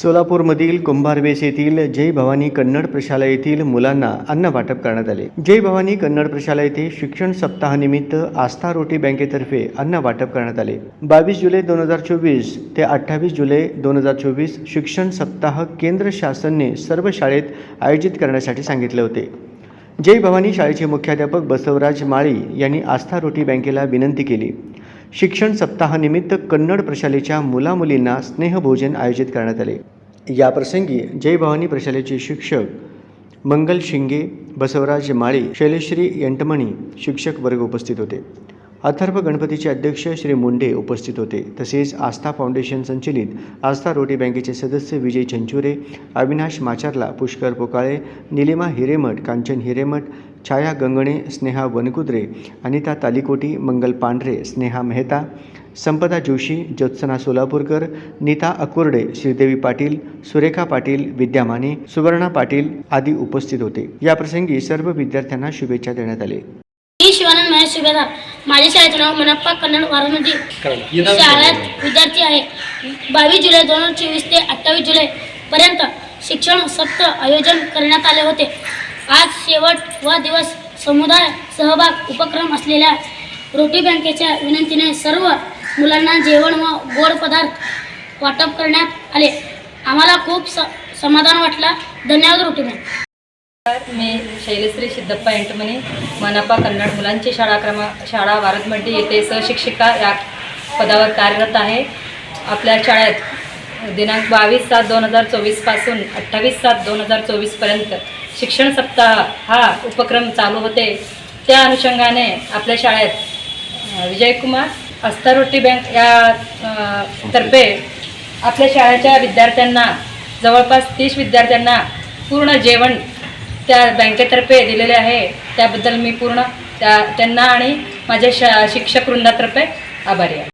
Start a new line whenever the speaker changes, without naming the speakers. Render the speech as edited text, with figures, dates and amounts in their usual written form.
सोलापूरमधील कुंभारवेस येथील जय भवानी कन्नड प्रशाला येथील मुलांना अन्न वाटप करण्यात आले। जय भवानी कन्नड प्रशाला येथे शिक्षण सप्ताहानिमित्त आस्था रोटी बँकेतर्फे अन्न वाटप करण्यात आले। 22 जुलै 2024 ते 28 जुलै 2024 शिक्षण सप्ताह केंद्र शासनाने सर्व शाळेत आयोजित करण्यासाठी सांगितले होते। जय भवानी शाळेचे मुख्याध्यापक बसवराज माळी यांनी आस्था रोटी बँकेला विनंती केली। शिक्षण सप्ताहानिमित्त कन्नड प्रशालेच्या मुलामुलींना स्नेहभोजन आयोजित करण्यात आले। या प्रसंगी जय भवानी प्रशालेचे शिक्षक मंगल शिंगे, बसवराज माळी, शैलेश्री यंटमणी शिक्षक वर्ग उपस्थित होते। अथर्व गणपतीचे अध्यक्ष श्री मुंडे उपस्थित होते। तसेच आस्था फाउंडेशन संचलित आस्था रोटी बँकेचे सदस्य विजय चंचुरे, अविनाश माचारला, पुष्कर पोकाळे, निलिमा हिरेमठ, कांचन हिरेमठ, छाया गंगणे, स्नेहा वनकुद्रे, अनिता तालिकोटी, मंगल पांढरे, स्नेहा मेहता, संपदा जोशी, ज्योत्सना सोलापूरकर, नीता अकुर्डे, श्रीदेवी पाटील, सुरेखा पाटील, विद्या माने, सुवर्णा पाटील आदी उपस्थित होते। या प्रसंगी सर्व विद्यार्थ्यांना शुभेच्छा देण्यात आले।
शिवानंद महेश सुभेदार, माझ्या शाळेचे नाव मनप्पा कन्नड वारमधी शाळेत विद्यार्थी आहे। 22 जुलै 2024 ते 28 जुलै पर्यंत शिक्षण सप्ताह आयोजन करण्यात आले होते। आज शेवट व दिवस समुदाय सहभाग उपक्रम असलेल्या रोटी बँकेच्या विनंतीने सर्व मुलांना जेवण व गोड पदार्थ वाटप करण्यात आले। आम्हाला खूप समाधान वाटला। धन्यवाद रोटी बँक।
मी शैलेश्री सिद्धप्पा यंटमणी, मनपा कन्नड मुलांची शाळा वारदमंडी येथे सहशिक्षिका या पदावर कार्यरत आहे। आपल्या शाळेत दिनांक 22/7/2024 पासून 28/7/2024 पर्यंत शिक्षण सप्ताह हा उपक्रम चालू होते। त्या अनुषंगाने आपल्या शाळेत विजयकुमार आस्था रोटी बँक या तर्फे आपल्या शाळेच्या विद्यार्थ्यांना जवळपास 30 विद्यार्थ्यांना पूर्ण जेवण त्या बँकेतर्फे दिलेले आहे। त्याबद्दल मी पूर्ण त्यांना आणि माझ्या शिक्षक वृंदातर्फे आभारी आहे।